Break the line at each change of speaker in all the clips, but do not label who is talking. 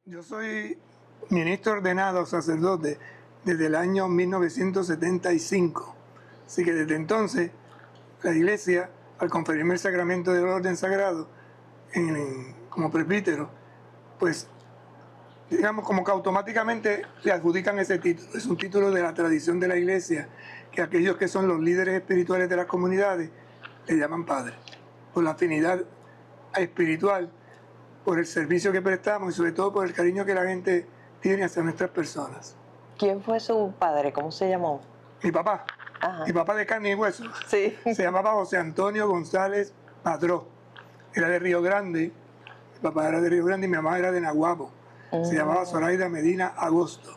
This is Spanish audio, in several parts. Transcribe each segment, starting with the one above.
Yo soy ministro ordenado sacerdote desde el año 1975. Así que desde entonces la Iglesia, al conferirme el sacramento del orden sagrado como presbítero, pues digamos como que automáticamente le adjudican ese título. Es un título de la tradición de la Iglesia, que aquellos que son los líderes espirituales de las comunidades le llaman padre, por la afinidad espiritual, por el servicio que prestamos y sobre todo por el cariño que la gente tiene hacia nuestras personas.
¿Quién fue su padre? ¿Cómo se llamó?
Mi papá,
Ajá.
mi papá de carne y hueso,
Sí.
se llamaba José Antonio González Padró. Era de Río Grande, mi papá era de Río Grande y mi mamá era de Naguabo. Se llamaba Zoraida Medina Agosto.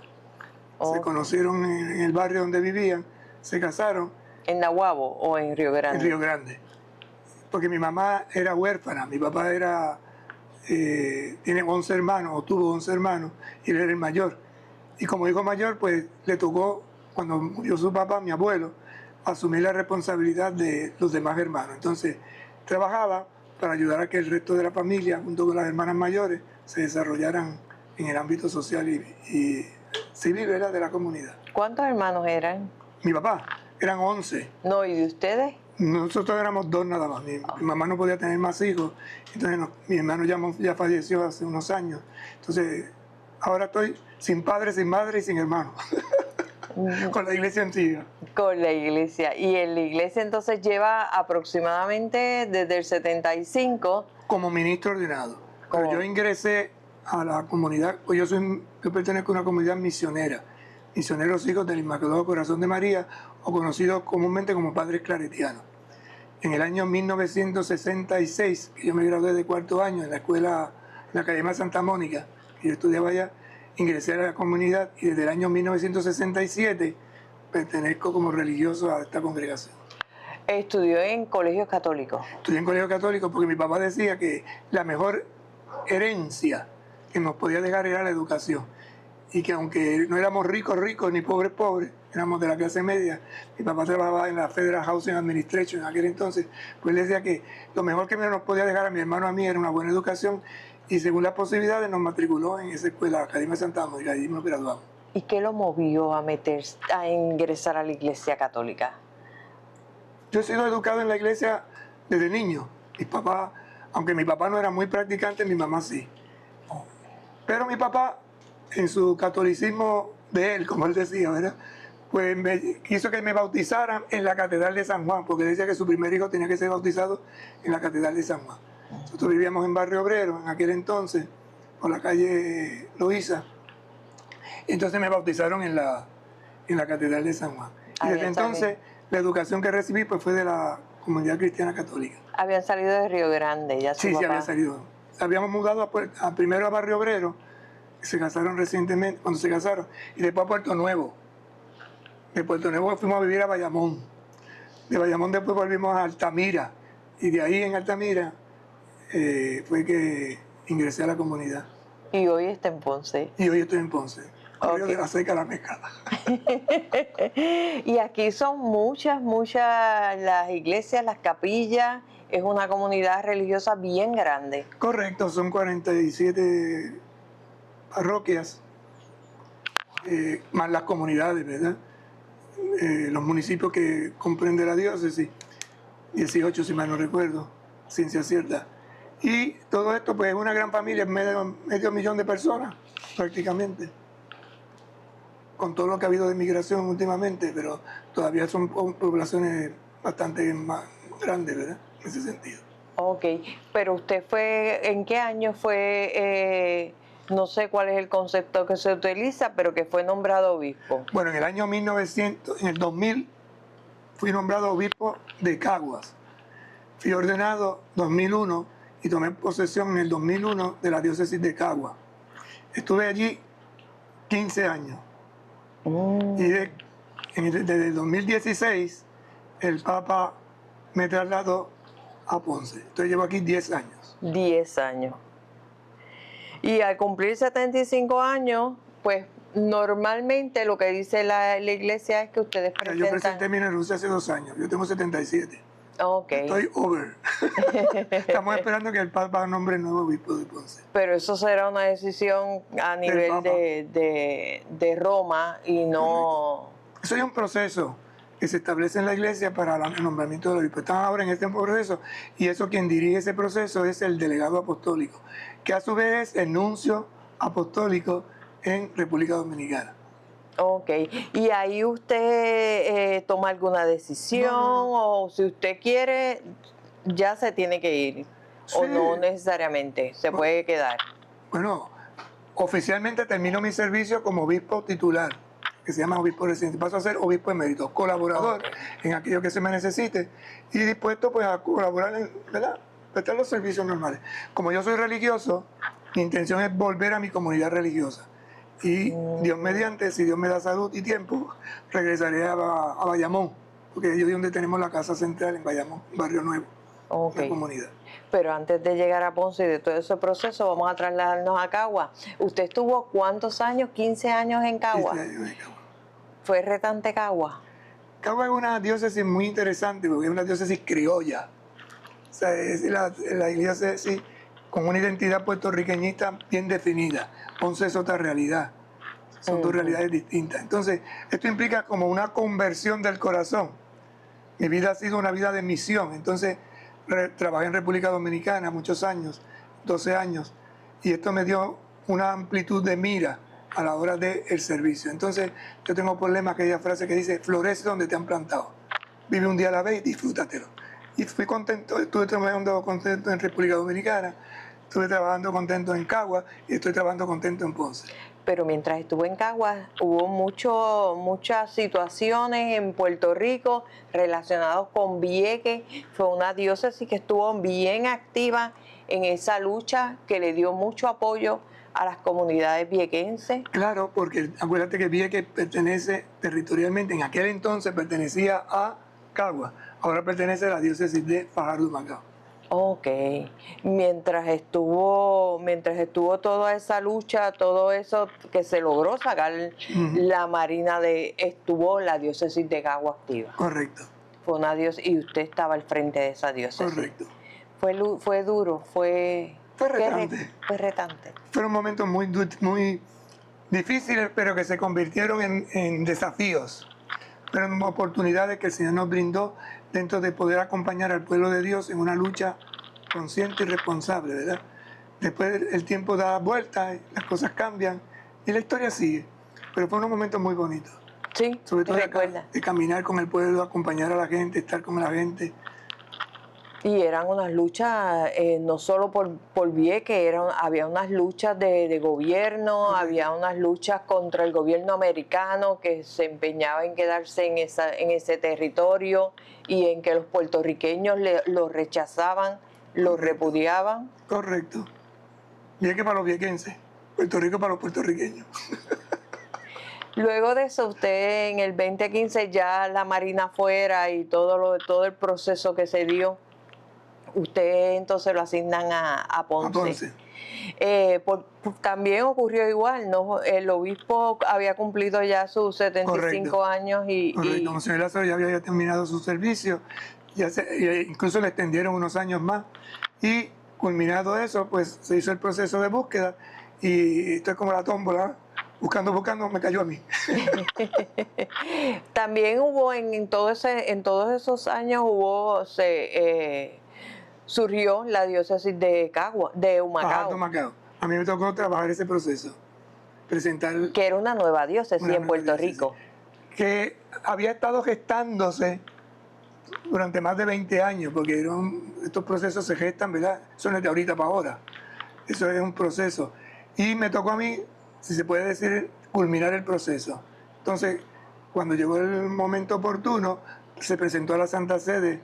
Se conocieron en el barrio donde vivían, se casaron.
¿En Naguabo o en Río Grande?
En Río Grande. Porque mi mamá era huérfana, mi papá era... tiene 11 hermanos, o tuvo 11 hermanos, y él era el mayor. Y como hijo mayor, pues le tocó, cuando murió su papá, mi abuelo, asumir la responsabilidad de los demás hermanos. Entonces, trabajaba para ayudar a que el resto de la familia, junto con las hermanas mayores, se desarrollaran en el ámbito social y civil, ¿verdad?, de la comunidad.
¿Cuántos hermanos eran?
Mi papá, eran 11.
No, ¿y de ustedes?
Nosotros éramos 2 nada más. Mi mamá no podía tener más hijos, entonces mi hermano ya falleció hace unos años. Entonces, ahora estoy sin padre, sin madre y sin hermano, con la iglesia antigua.
Con la iglesia. Y en la iglesia entonces lleva aproximadamente desde el 75.
Como ministro ordenado. Pero yo ingresé a la comunidad, pues yo pertenezco a una comunidad misionera, misioneros hijos del Inmaculado Corazón de María, o conocidos comúnmente como padres claretianos. En el año 1966, que yo me gradué de 4º año en la escuela, en la Academia Santa Mónica, que yo estudiaba allá, ingresé a la comunidad y desde el año 1967 pertenezco como religioso a esta congregación.
¿Estudió en colegios católicos?
Estudié en colegio católico porque mi papá decía que la mejor herencia que nos podía dejar era la educación. Y que aunque no éramos ricos ni pobres, éramos de la clase media, mi papá trabajaba en la Federal Housing Administration en aquel entonces, pues él decía que lo mejor que nos podía dejar a mi hermano a mí era una buena educación, y según las posibilidades nos matriculó en esa escuela, Academia Santa Mónica, y allí nos graduamos.
¿Y qué lo movió a ingresar a la iglesia católica?
Yo he sido educado en la iglesia desde niño. Mi papá, aunque mi papá no era muy practicante, mi mamá sí. Pero mi papá, en su catolicismo de él, como él decía, ¿verdad?, pues quiso que me bautizaran en la Catedral de San Juan, porque decía que su primer hijo tenía que ser bautizado en la Catedral de San Juan. Nosotros vivíamos en Barrio Obrero en aquel entonces, por la calle Loíza, y entonces me bautizaron en la Catedral de San Juan. Y desde entonces la educación que recibí pues fue de la comunidad cristiana católica.
¿Habían salido de Río Grande ya su papá?
Sí, había salido. Habíamos mudado primero a Barrio Obrero, se casaron recientemente, cuando se casaron, y después a Puerto Nuevo. De Puerto Nuevo fuimos a vivir a Bayamón. De Bayamón después volvimos a Altamira, y de ahí en Altamira fue que ingresé a la comunidad.
¿Y hoy está en Ponce?
Y hoy estoy en Ponce, barrio de la Seca, La Mezcala.
Y aquí son muchas las iglesias, las capillas, es una comunidad religiosa bien grande.
Correcto, son 47 parroquias, más las comunidades, ¿verdad? Los municipios que comprende la diócesis, 18 si mal no recuerdo, ciencia cierta. Y todo esto pues es una gran familia, medio millón de personas prácticamente, con todo lo que ha habido de migración últimamente, pero todavía son poblaciones bastante más grandes, ¿verdad?, en ese sentido.
Ok, pero usted ¿en qué año fue, no sé cuál es el concepto que se utiliza, pero que fue nombrado obispo?
Bueno, en el 2000 fui nombrado obispo de Caguas. Fui ordenado en 2001 y tomé posesión en el 2001 de la diócesis de Caguas. Estuve allí 15 años. Y desde el 2016 el Papa me trasladó a Ponce. Entonces llevo aquí 10 años.
10 años. Y al cumplir 75 años, pues normalmente lo que dice la iglesia es que ustedes presentan...
Yo presenté mi renuncia hace 2 años. Yo tengo 77.
Ok.
Estoy over. Estamos esperando que el Papa nombre nuevo obispo de Ponce.
Pero eso será una decisión a nivel
Papa.
de Roma y no...
Eso es un proceso que se establece en la iglesia para el nombramiento del obispo. Estamos ahora en este proceso y eso quien dirige ese proceso es el delegado apostólico, que a su vez es el nuncio apostólico en República Dominicana.
Ok, y ahí usted toma alguna decisión
No.
o si usted quiere, ya se tiene que ir o
Sí.
no necesariamente, se puede quedar.
Bueno, oficialmente termino mi servicio como obispo titular, que se llama obispo residente. Paso a ser obispo emérito, colaborador en aquello que se me necesite y dispuesto pues a colaborar en, ¿verdad?, prestar los servicios normales. Como yo soy religioso, mi intención es volver a mi comunidad religiosa. Y Dios mediante, si Dios me da salud y tiempo, regresaré a Bayamón, porque es donde tenemos la casa central en Bayamón, Barrio Nuevo,
Ok.
la comunidad.
Pero antes de llegar a Ponce y de todo ese proceso, vamos a trasladarnos a Cagua. ¿Usted estuvo cuántos años? 15 años en Cagua.
15 años en Cagua.
¿Fue retante Cagua?
Cagua es una diócesis muy interesante porque es una diócesis criolla. O sea, es la diócesis con una identidad puertorriqueñita bien definida. Ponce es otra realidad. Son dos realidades distintas. Entonces, esto implica como una conversión del corazón. Mi vida ha sido una vida de misión. Entonces, trabajé en República Dominicana muchos años, 12 años, y esto me dio una amplitud de mira a la hora del servicio. Entonces, yo tengo problemas, aquella frase que dice, florece donde te han plantado. Vive un día a la vez y disfrútatelo. Y fui contento, estuve trabajando contento en República Dominicana, estuve trabajando contento en Cagua y estoy trabajando contento en Ponce.
Pero mientras estuvo en Caguas hubo muchas situaciones en Puerto Rico relacionadas con Vieques. Fue una diócesis que estuvo bien activa en esa lucha, que le dio mucho apoyo a las comunidades viequenses.
Claro, porque acuérdate que Vieques pertenece territorialmente, en aquel entonces pertenecía a Cagua, ahora pertenece a la diócesis de Fajardo Macao.
Ok, mientras estuvo toda esa lucha, todo eso que se logró sacar la Marina estuvo la diócesis de Cagua activa.
Correcto.
Fue una diócesis y usted estaba al frente de esa diócesis.
Correcto.
Fue duro, fue
retante.
Fue retante.
Fueron momentos muy difíciles, pero que se convirtieron en desafíos. Fueron oportunidades que el Señor nos brindó dentro de poder acompañar al pueblo de Dios en una lucha consciente y responsable, ¿verdad? Después el tiempo da vueltas, las cosas cambian y la historia sigue. Pero fueron unos momentos muy bonitos.
Sí,
sobre todo
recuerda.
De caminar con el pueblo, acompañar a la gente, estar con la gente.
Y eran unas luchas, no solo por Vieques, había unas luchas de gobierno, había unas luchas contra el gobierno americano que se empeñaba en quedarse en ese territorio y en que los puertorriqueños lo rechazaban, lo repudiaban.
Correcto. Vieques para los viequenses, Puerto Rico para los puertorriqueños.
Luego de eso, usted en el 2015 ya la Marina fuera y todo el proceso que se dio, usted entonces lo asignan a Ponce.
A Ponce.
También ocurrió igual, ¿no? El obispo había cumplido ya sus 75
Correcto.
años
Correcto. Monseñor Lázaro ya había terminado su servicio, incluso le extendieron unos años más y culminado eso, pues se hizo el proceso de búsqueda y esto es como la tómbola, buscando, me cayó a mí.
También hubo en todos esos años surgió la diócesis de Humacao.
Fajardo Macao. A mí me tocó trabajar ese proceso, presentar...
Que era una nueva diócesis en Puerto Rico.
Que había estado gestándose durante más de 20 años, porque estos procesos se gestan, ¿verdad? Eso no es de ahorita para ahora. Eso es un proceso. Y me tocó a mí, si se puede decir, culminar el proceso. Entonces, cuando llegó el momento oportuno, se presentó a la Santa Sede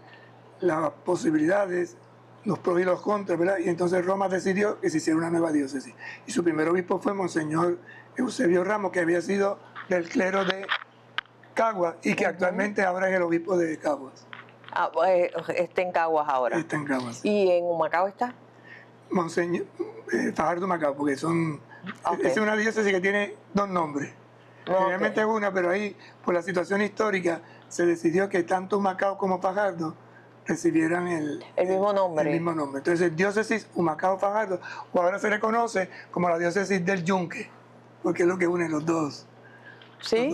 las posibilidades, los pros y los contras, ¿verdad? Y entonces Roma decidió que se hiciera una nueva diócesis. Y su primer obispo fue Monseñor Eusebio Ramos, que había sido del clero de Caguas y que actualmente ahora es el obispo de Caguas.
Está en Caguas ahora.
Está en Caguas.
¿Y en Humacao está?
Monseñor Fajardo Macao, porque son...
Okay.
Es una diócesis que tiene dos nombres. Realmente es una, pero ahí, por la situación histórica, se decidió que tanto Humacao como Fajardo recibieran
El mismo nombre.
el mismo nombre. Entonces, diócesis Humacao Fajardo, o ahora se le conoce como la diócesis del Yunque, porque es lo que une los dos.
¿Sí?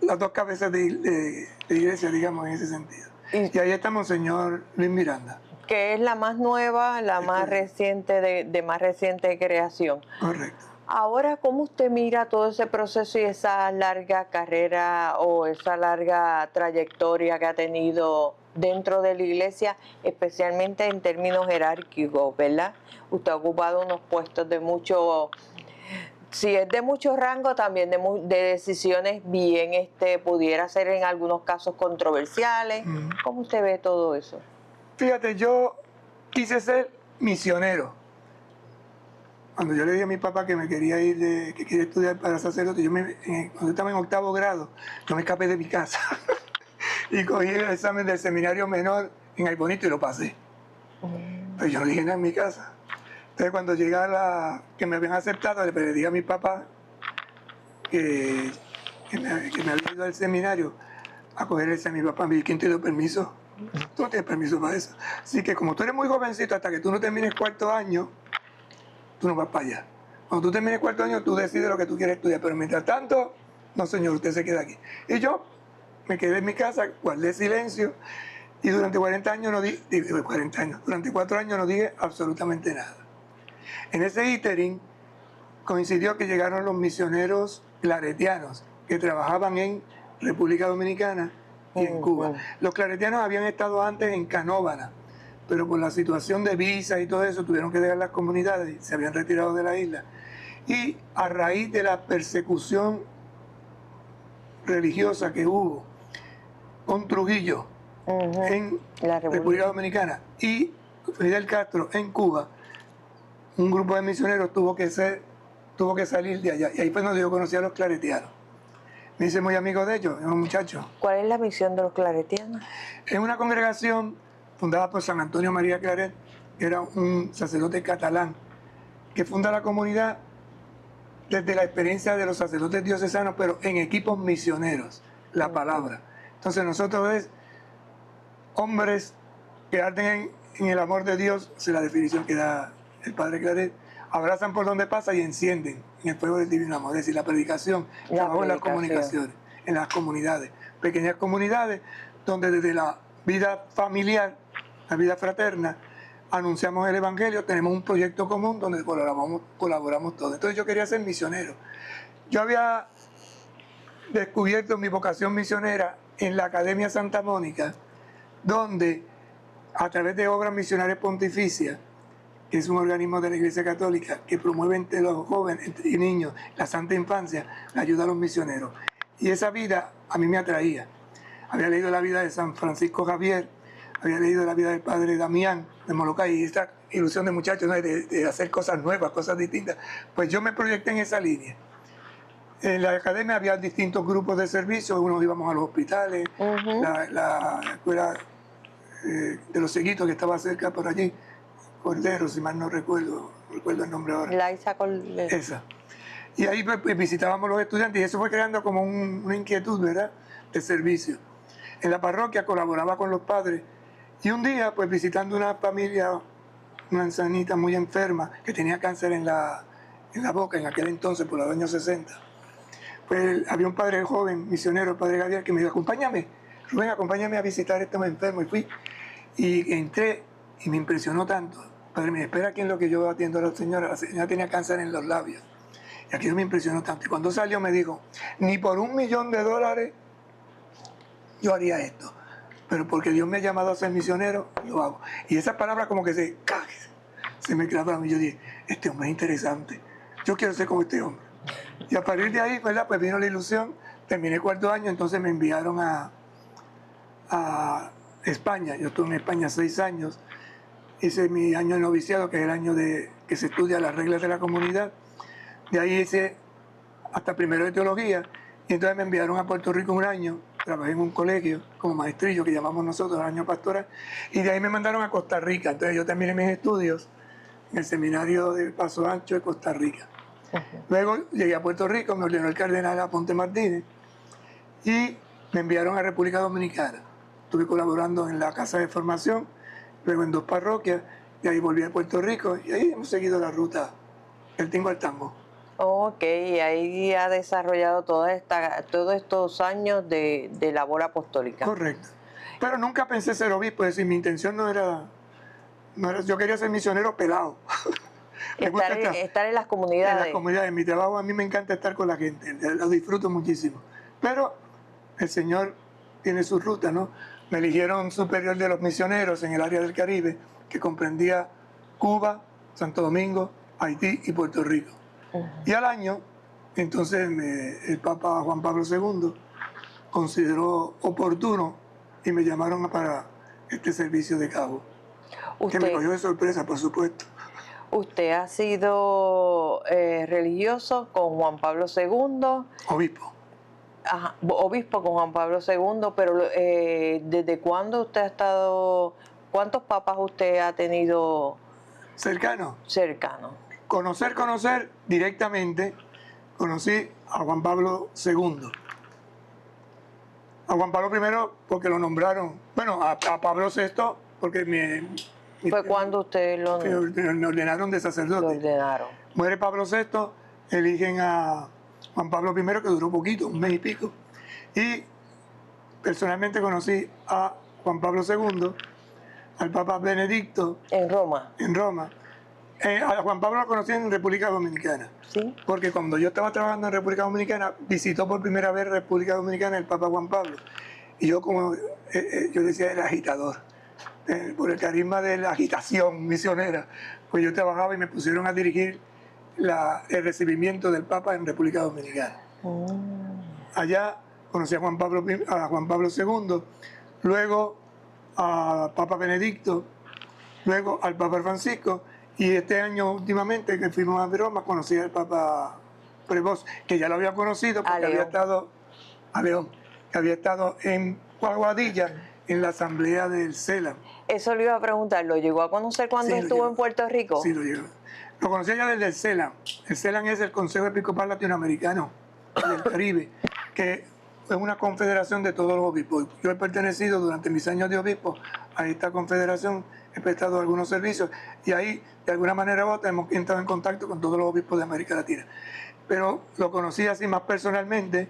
Las dos cabezas de iglesia, digamos, en ese sentido. Y ahí está Monseñor Luis Miranda.
Que es la más nueva, la más reciente, de más reciente creación.
Correcto.
Ahora, ¿cómo usted mira todo ese proceso y esa larga carrera o esa larga trayectoria que ha tenido dentro de la iglesia, especialmente en términos jerárquicos, ¿verdad? Usted ha ocupado unos puestos de mucho, si es de mucho rango, también de decisiones bien, pudiera ser en algunos casos controversiales. ¿Cómo usted ve todo eso?
Fíjate, yo quise ser misionero. Cuando yo le dije a mi papá que me quería ir, que quería estudiar para sacerdote, cuando estaba en 8º grado, yo me escapé de mi casa y cogí el examen del seminario menor en Aybonito y lo pasé. Pero yo no dije nada en mi casa. Entonces cuando llegué que me habían aceptado, le dije a mi papá que me había ido al seminario a coger el examen. Mi papá me dijo, ¿quién te dio permiso? Tú no tienes permiso para eso. Así que como tú eres muy jovencito, hasta que tú no termines 4º año, tú no vas para allá. Cuando tú termines 4º año, tú decides lo que tú quieres estudiar. Pero mientras tanto, no señor, usted se queda aquí. Y yo me quedé en mi casa, guardé silencio, y durante 40 años no dije, durante 4 años no dije absolutamente nada. En ese ínterin coincidió que llegaron los misioneros claretianos que trabajaban en República Dominicana y en Cuba. Los claretianos habían estado antes en Canóvana, pero por la situación de visa y todo eso tuvieron que dejar las comunidades y se habían retirado de la isla. Y a raíz de la persecución religiosa que hubo con Trujillo en la República Dominicana y Fidel Castro en Cuba, un grupo de misioneros tuvo que salir de allá. Y ahí fue donde yo conocí a los claretianos. Me hice muy amigo de ellos, unos muchachos.
¿Cuál es la misión de los claretianos?
Es una congregación fundada por San Antonio María Claret, que era un sacerdote catalán, que funda la comunidad desde la experiencia de los sacerdotes diocesanos, pero en equipos misioneros, la palabra. Entonces nosotros es hombres que arden en el amor de Dios, es la definición que da el Padre Claret, abrazan por donde pasa y encienden en el fuego del divino amor. Es decir, la predicación, trabajo en las comunicaciones, en las comunidades, pequeñas comunidades, donde desde la vida familiar, la vida fraterna, anunciamos el Evangelio, tenemos un proyecto común donde colaboramos todos. Entonces yo quería ser misionero. Yo había descubierto mi vocación misionera en la Academia Santa Mónica, donde a través de obras misionarias pontificias, que es un organismo de la Iglesia Católica que promueve entre los jóvenes y niños la santa infancia, la ayuda a los misioneros. Y esa vida a mí me atraía. Había leído la vida de San Francisco Javier, había leído la vida del padre Damián de Molokai, y esta ilusión de muchachos, ¿no?, de hacer cosas nuevas, cosas distintas. Pues yo me proyecté en esa línea. En la academia había distintos grupos de servicio, unos íbamos a los hospitales, la escuela de los Seguitos que estaba cerca por allí, Cordero, si mal no recuerdo el nombre ahora.
Laisa Cordero.
Esa. Y ahí pues, visitábamos los estudiantes y eso fue creando como una inquietud, ¿verdad?, de servicio. En la parroquia colaboraba con los padres y un día, pues visitando una familia, una ancianita muy enferma que tenía cáncer en la boca en aquel entonces, por los años 60, pues había un padre joven, misionero, el padre Gabriel, que me dijo, acompáñame, Rubén, acompáñame a visitar a este enfermo. Y fui, y entré y me impresionó tanto. Padre, me espera aquí en lo que yo atiendo a la señora tenía cáncer en los labios. Y aquello me impresionó tanto. Y cuando salió me dijo, ni por $1.000.000 yo haría esto. Pero porque Dios me ha llamado a ser misionero, lo hago. Y esas palabras como que se me clavaron. Y yo dije, este hombre es interesante. Yo quiero ser como este hombre. Y a partir de ahí, ¿verdad?, pues vino la ilusión. Terminé 4º año, entonces me enviaron a España. Yo estuve en España 6 años. Hice mi año de noviciado, que es el año que se estudia las reglas de la comunidad. De ahí hice hasta primero de teología. Y entonces me enviaron a Puerto Rico 1 año. Trabajé en un colegio como maestrillo, que llamamos nosotros el año pastoral. Y de ahí me mandaron a Costa Rica. Entonces yo terminé mis estudios en el seminario de Paso Ancho de Costa Rica. Luego llegué a Puerto Rico, me ordenó el cardenal Aponte Martínez y me enviaron a República Dominicana. estuve colaborando en la Casa de Formación, luego en 2 parroquias, y ahí volví a Puerto Rico, y ahí hemos seguido la ruta del tingo al tango.
Ok, y ahí ha desarrollado todos estos años de labor apostólica.
Correcto. Pero nunca pensé ser obispo, es decir, mi intención no era yo quería ser misionero pelado. Me gusta
Estar en las
en
comunidades.
la comunidad, en mi trabajo a mí me encanta estar con la gente, lo disfruto muchísimo. Pero el Señor tiene su ruta, ¿no? Me eligieron superior de los misioneros en el área del Caribe, que comprendía Cuba, Santo Domingo, Haití y Puerto Rico. Y al año, entonces el Papa Juan Pablo II consideró oportuno y me llamaron para este servicio de cabo. Que me cogió de sorpresa, por supuesto.
Usted ha sido religioso con Juan Pablo II,
Obispo.
ajá, obispo con Juan Pablo II, pero ¿desde cuándo usted ha estado, cuántos papas usted ha tenido
Cercano.
cercanos?
Conocer directamente, conocí a Juan Pablo II. A Juan Pablo I porque lo nombraron, bueno, a Pablo VI porque
¿Fue cuando usted
me ordenaron de sacerdote.
lo ordenaron?
Muere Pablo VI, eligen a Juan Pablo I, que duró poquito, un mes y pico. Y personalmente conocí a Juan Pablo II, al Papa Benedicto
¿En Roma?
en Roma. A Juan Pablo lo conocí en República Dominicana.
Sí.
Porque cuando yo estaba trabajando en República Dominicana, visitó por primera vez República Dominicana el Papa Juan Pablo. Y yo, como yo decía, era agitador. Por el carisma de la agitación misionera, pues yo trabajaba y me pusieron a dirigir el recibimiento del Papa en República Dominicana. Allá conocí a Juan Pablo II, luego a Papa Benedicto, luego al Papa Francisco, y este año últimamente que fuimos a Roma conocí al Papa Prevost, que ya lo había conocido porque había estado a León, que había estado en Aguadilla en la asamblea del CELAM.
Eso le iba a preguntar, ¿lo llegó a conocer cuando estuvo en Puerto Rico?
Sí, lo llegó. Lo conocía ya desde el CELAM. El CELAM es el Consejo Episcopal Latinoamericano del Caribe, que es una confederación de todos los obispos. Yo he pertenecido durante mis años de obispo a esta confederación, he prestado algunos servicios y ahí, de alguna manera u otra, hemos entrado en contacto con todos los obispos de América Latina. Pero lo conocí así más personalmente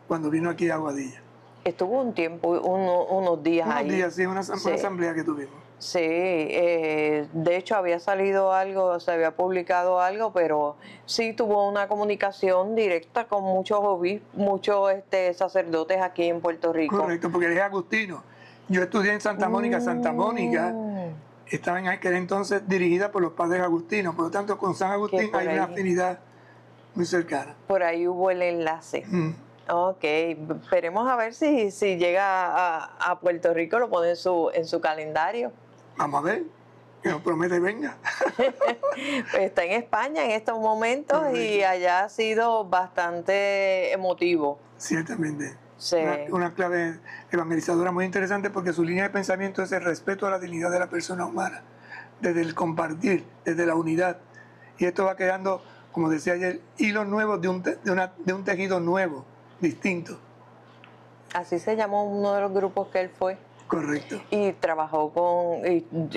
cuando vino aquí a Aguadilla.
Estuvo un tiempo, unos días ahí.
Unos días, sí, una asamblea que tuvimos.
Sí, de hecho había salido algo, se había publicado algo, pero sí tuvo una comunicación directa con muchos sacerdotes aquí en Puerto Rico.
Correcto, porque él es agustino. Yo estudié en Santa Mónica. Santa Mónica estaba en aquel entonces dirigida por los padres agustinos, por lo tanto con San Agustín hay una afinidad muy cercana.
Por ahí hubo el enlace. Ok, esperemos a ver si llega a Puerto Rico, lo pone en su calendario.
Vamos a ver, que nos promete venga.
Pues está en España en estos momentos. Correcto. Y allá ha sido bastante emotivo.
Ciertamente.
Sí.
Una clave evangelizadora muy interesante porque su línea de pensamiento es el respeto a la dignidad de la persona humana, desde el compartir, desde la unidad. Y esto va creando, como decía ayer, hilos nuevos de un tejido nuevo, distinto.
Así se llamó uno de los grupos que él fue.
Correcto.
Y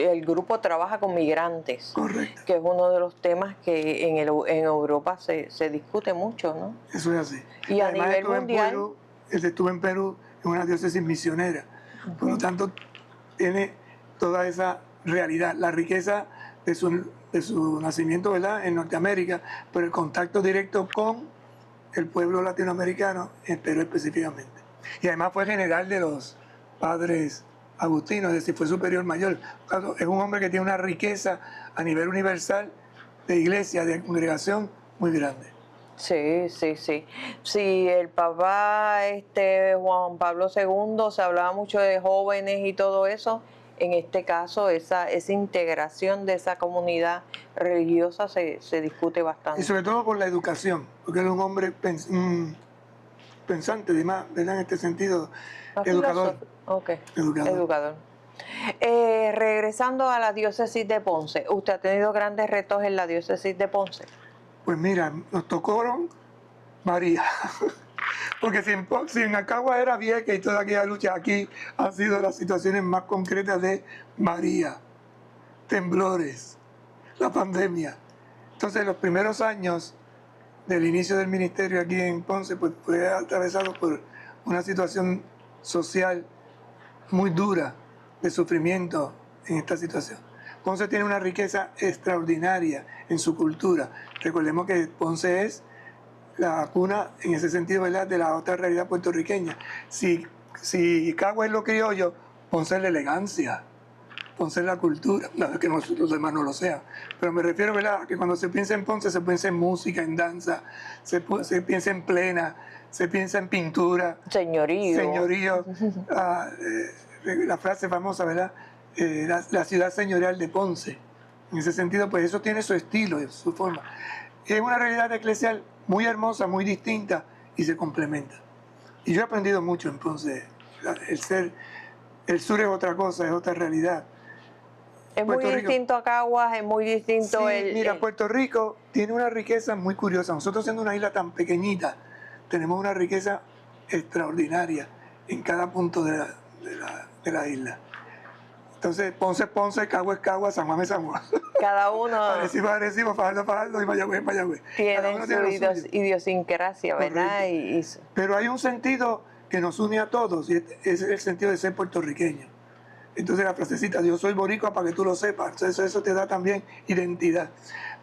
el grupo trabaja con migrantes.
Correcto.
Que es uno de los temas que en Europa se discute mucho, ¿no?
Eso es así.
Y a nivel mundial.
Él estuvo en Perú en una diócesis misionera. Por lo tanto, tiene toda esa realidad, la riqueza de su nacimiento, ¿verdad?, en Norteamérica, pero el contacto directo con el pueblo latinoamericano, en Perú específicamente. Y además fue general de los padres agustinos, es decir, fue superior mayor. Es un hombre que tiene una riqueza a nivel universal de iglesia, de congregación muy grande.
Sí. Sí, el papá Juan Pablo II, se hablaba mucho de jóvenes y todo eso. En este caso, esa integración de esa comunidad religiosa se discute bastante.
Y sobre todo por la educación, porque él es un hombre pensante, además, ¿verdad?, en este sentido, educador.
Okay. Educador. Regresando a la diócesis de Ponce, ¿usted ha tenido grandes retos en la diócesis de Ponce?
Pues mira, nos tocaron varias. Porque si en Acagua era Vieques y toda aquella lucha, aquí han sido las situaciones más concretas de María, temblores, la pandemia. Entonces, los primeros años del inicio del ministerio aquí en Ponce, pues fue atravesado por una situación social muy dura de sufrimiento en esta situación. Ponce tiene una riqueza extraordinaria en su cultura. Recordemos que Ponce es la cuna, en ese sentido, ¿verdad?, de la otra realidad puertorriqueña. Si Cagua es lo criollo, Ponce es la elegancia, Ponce es la cultura. No es que nosotros los demás no lo sean, pero me refiero, ¿verdad?, a que cuando se piensa en Ponce se piensa en música, en danza, se piensa en plena, se piensa en pintura, señorío. La frase famosa, ¿verdad?, la ciudad señorial de Ponce. En ese sentido, pues eso tiene su estilo, su forma. Y es una realidad eclesial muy hermosa, muy distinta y se complementa. Y yo he aprendido mucho en Ponce. El sur es otra cosa, es otra realidad.
Es muy distinto a Caguas, es muy distinto
Puerto Rico tiene una riqueza muy curiosa. Nosotros siendo una isla tan pequeñita, tenemos una riqueza extraordinaria en cada punto de la isla. Entonces, Ponce es Ponce, Cagua es Cagua, San Juan es San Juan.
Cada uno
Arecibo, Fajardo y Mayagüez.
Tienen su idiosincrasia, ¿verdad?
Pero hay un sentido que nos une a todos y es el sentido de ser puertorriqueño. Entonces la frasecita, yo soy boricua para que tú lo sepas, entonces eso te da también identidad.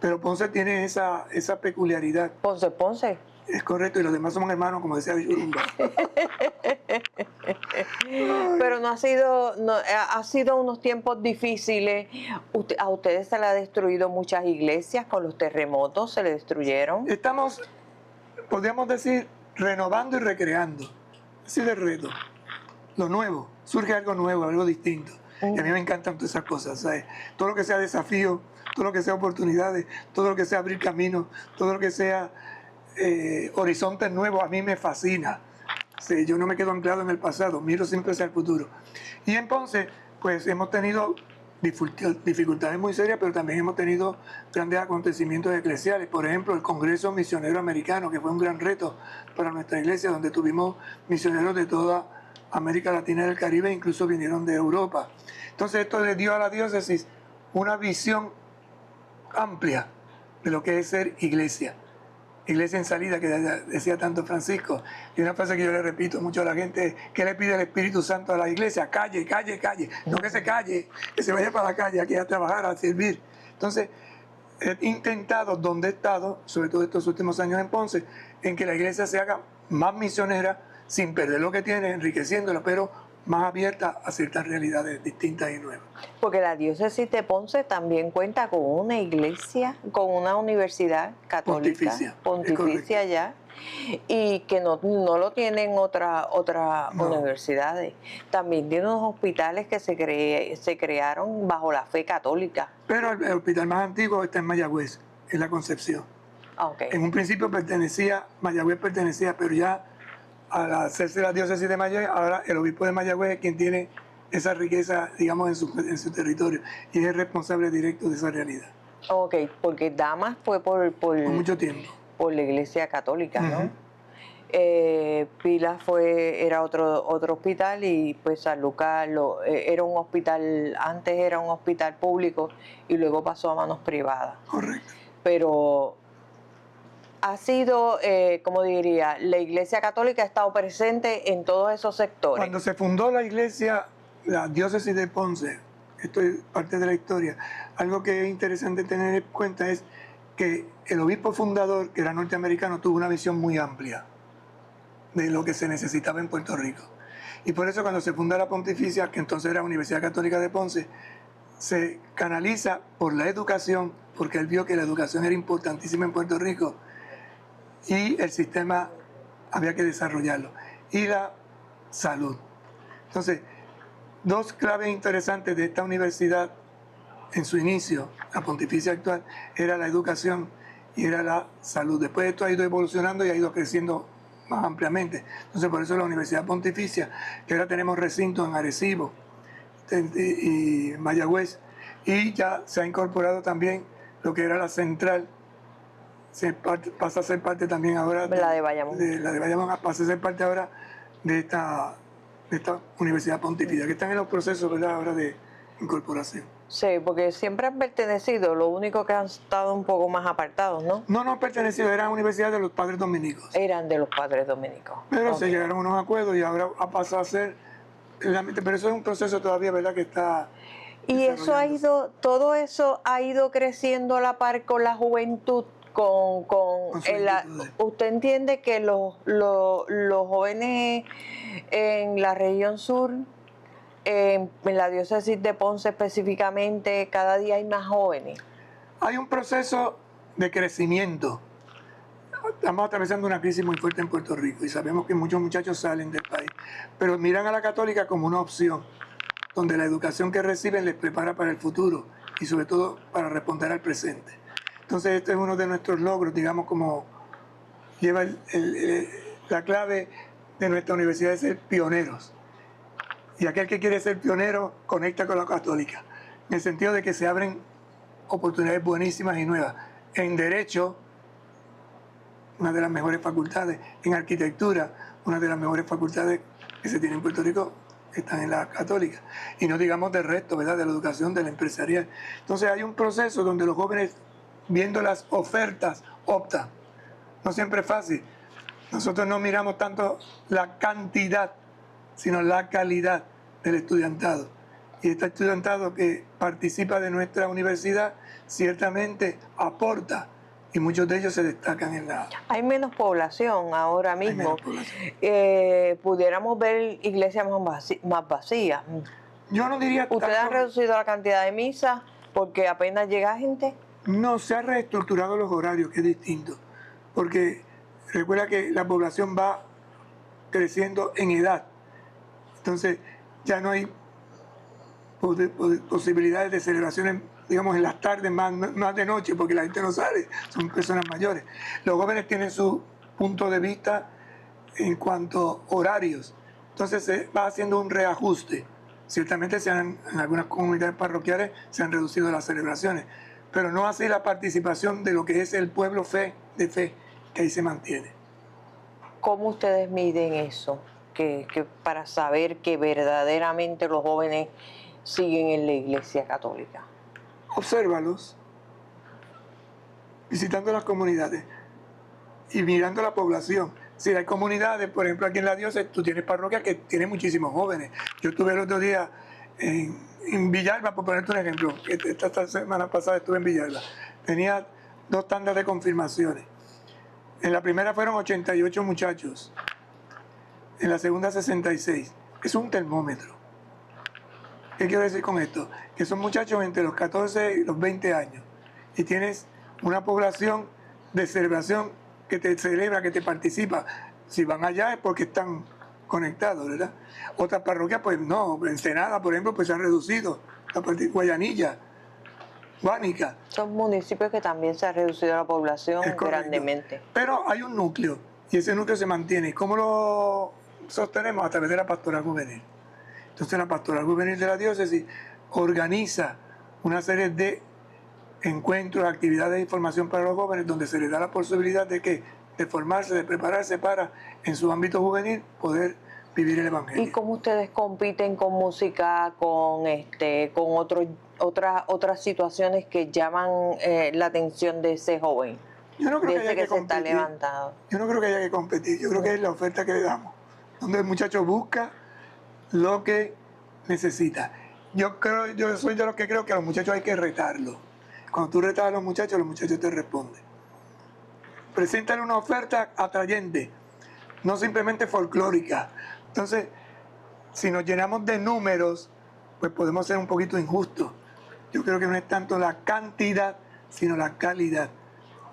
Pero Ponce tiene esa peculiaridad.
Ponce.
Es correcto, y los demás somos hermanos, como decía Bichurumba.
Pero ha sido unos tiempos difíciles. A ustedes se les ha destruido muchas iglesias con los terremotos, se les destruyeron.
Estamos, podríamos decir, renovando y recreando. Ese es el reto. Lo nuevo, surge algo nuevo, algo distinto. Y a mí me encantan todas esas cosas, ¿sabes? Todo lo que sea desafío, todo lo que sea oportunidades, todo lo que sea abrir caminos, todo lo que sea horizontes nuevos, a mí me fascina. Sí, yo no me quedo anclado en el pasado, miro siempre hacia el futuro. Y en Ponce, pues hemos tenido dificultades muy serias, pero también hemos tenido grandes acontecimientos eclesiales. Por ejemplo, el Congreso Misionero Americano, que fue un gran reto para nuestra iglesia, donde tuvimos misioneros de toda América Latina y del Caribe, incluso vinieron de Europa. Entonces esto le dio a la diócesis una visión amplia de lo que es ser iglesia. Iglesia en salida, que decía tanto Francisco. Y una frase que yo le repito mucho a la gente, ¿qué le pide el Espíritu Santo a la iglesia? Calle, calle, calle. No que se calle, que se vaya para la calle, aquí a trabajar, a servir. Entonces, he intentado, donde he estado, sobre todo estos últimos años en Ponce, en que la iglesia se haga más misionera, sin perder lo que tiene, enriqueciéndola, pero más abierta a ciertas realidades distintas y nuevas.
Porque la diócesis de Ponce también cuenta con una iglesia, con una universidad católica, pontificia ya, y que no lo tienen otras universidades. También tiene unos hospitales que se crearon bajo la fe católica.
Pero el hospital más antiguo está en Mayagüez, en la Concepción.
Okay.
En un principio Mayagüez pertenecía, pero ya al hacerse la diócesis de Mayagüez, ahora el obispo de Mayagüez es quien tiene esa riqueza, digamos, en su territorio, y es el responsable directo de esa realidad.
Ok, porque Damas fue por
mucho tiempo.
Por la iglesia católica, ¿no? Pilas era otro hospital, y pues San Lucas era un hospital, antes era un hospital público y luego pasó a manos privadas.
Correcto.
Pero ha sido, como diría, la Iglesia Católica ha estado presente en todos esos sectores.
Cuando se fundó la iglesia, la diócesis de Ponce, esto es parte de la historia, algo que es interesante tener en cuenta es que el obispo fundador, que era norteamericano, tuvo una visión muy amplia de lo que se necesitaba en Puerto Rico. Y por eso cuando se funda la Pontificia, que entonces era Universidad Católica de Ponce, se canaliza por la educación, porque él vio que la educación era importantísima en Puerto Rico, y el sistema había que desarrollarlo, y la salud. Entonces, dos claves interesantes de esta universidad en su inicio, la pontificia actual, era la educación y era la salud. Después esto ha ido evolucionando y ha ido creciendo más ampliamente. Entonces, por eso la Universidad Pontificia, que ahora tenemos recintos en Arecibo y Mayagüez, y ya se ha incorporado también lo que era la central pasa a ser parte también ahora
La de Bayamón.
la de Bayamón, pasa a ser parte ahora de esta Universidad Pontificia, que están en los procesos, ¿verdad?, ahora de incorporación.
Sí, porque siempre han pertenecido, lo único que han estado un poco más apartados, ¿no?
No pertenecido, era Universidad de los Padres Dominicos.
Eran de los padres dominicos.
Pero
Ok.
se llegaron a unos acuerdos y ahora ha pasado a ser, pero eso es un proceso todavía, ¿verdad?, que está...
Y eso ha ido, todo eso ha ido creciendo a la par con la juventud, con
sus inquietudes.
¿Usted entiende que los jóvenes en la región sur, en la diócesis de Ponce específicamente, cada día hay más jóvenes?
Hay un proceso de crecimiento. Estamos atravesando una crisis muy fuerte en Puerto Rico y sabemos que muchos muchachos salen del país, pero miran a la católica como una opción, donde la educación que reciben les prepara para el futuro y sobre todo para responder al presente. Entonces este es uno de nuestros logros, digamos, como lleva la clave de nuestra universidad de ser pioneros. Y aquel que quiere ser pionero conecta con la católica, en el sentido de que se abren oportunidades buenísimas y nuevas. En Derecho, una de las mejores facultades; en Arquitectura, una de las mejores facultades que se tiene en Puerto Rico, están en la católica. Y no digamos del resto, ¿verdad?, de la educación, de la empresarial. Entonces hay un proceso donde los jóvenes, viendo las ofertas, optan. No siempre es fácil. Nosotros no miramos tanto la cantidad, sino la calidad del estudiantado. Y este estudiantado que participa de nuestra universidad ciertamente aporta, y muchos de ellos se destacan en la...
Hay menos población ahora mismo.
menos población.
Pudiéramos ver iglesias más vacías.
Yo no diría
¿Ustedes han
tanto-
reducido la cantidad de misas porque apenas llega gente?
No, se han reestructurado los horarios, que es distinto. Porque recuerda que la población va creciendo en edad. Entonces ya no hay posibilidades de celebraciones, digamos, en las tardes, más de noche, porque la gente no sale, son personas mayores. Los jóvenes tienen su punto de vista en cuanto a horarios. Entonces se va haciendo un reajuste. Ciertamente en algunas comunidades parroquiales se han reducido las celebraciones, pero no así la participación de lo que es el pueblo de fe, que ahí se mantiene.
¿Cómo ustedes miden eso? Que para saber que verdaderamente los jóvenes siguen en la iglesia católica.
Obsérvalos, visitando las comunidades y mirando la población. Si hay comunidades, por ejemplo, aquí en la diócesis, tú tienes parroquias que tienen muchísimos jóvenes. Yo estuve el otro día en Villalba, por ponerte un ejemplo. Esta semana pasada estuve en Villalba. Tenía 2 tandas de confirmaciones. En la primera fueron 88 muchachos. En la segunda 66. Es un termómetro. ¿Qué quiero decir con esto? Que son muchachos entre los 14 y los 20 años. Y tienes una población de celebración que te celebra, que te participa. Si van allá es porque están conectados, ¿verdad? Otras parroquias, pues no. Ensenada, por ejemplo, pues se han reducido. Guayanilla, Guánica.
Son municipios que también se ha reducido la población
Es correcto.
grandemente.
Pero hay un núcleo, y ese núcleo se mantiene. ¿Y cómo lo sostenemos? A través de la pastoral juvenil. Entonces la pastoral juvenil de la diócesis organiza una serie de encuentros, actividades de formación para los jóvenes, donde se les da la posibilidad de formarse, de prepararse para, en su ámbito juvenil, poder vivir el evangelio.
¿Y cómo ustedes compiten con música, con otras situaciones que llaman la atención de ese joven?
Yo no creo
De
que
ese
haya
que
que
se está
competir.
levantado.
Yo no creo que haya que competir. Yo creo que es la oferta que le damos, donde el muchacho busca lo que necesita. Yo soy de los que creo que a los muchachos hay que retarlos. Cuando tú retas a los muchachos te responden. Preséntale una oferta atrayente, no simplemente folclórica. Entonces, si nos llenamos de números, pues podemos ser un poquito injustos. Yo creo que no es tanto la cantidad, sino la calidad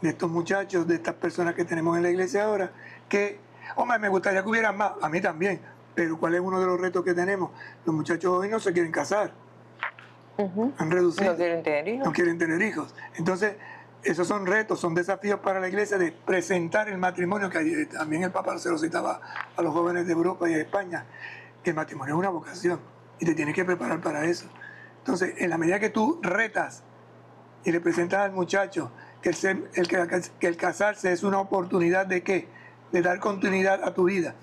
de estos muchachos, de estas personas que tenemos en la iglesia ahora, que, hombre, me gustaría que hubieran más, a mí también, pero ¿cuál es uno de los retos que tenemos? Los muchachos hoy no se quieren casar, han reducido,
No quieren tener hijos.
no quieren tener hijos. Entonces, esos son retos, son desafíos para la iglesia de presentar el matrimonio, que también el Papa se lo citaba a los jóvenes de Europa y de España, que el matrimonio es una vocación y te tienes que preparar para eso. Entonces, en la medida que tú retas y le presentas al muchacho que el casarse es una oportunidad de qué, de dar continuidad a tu vida.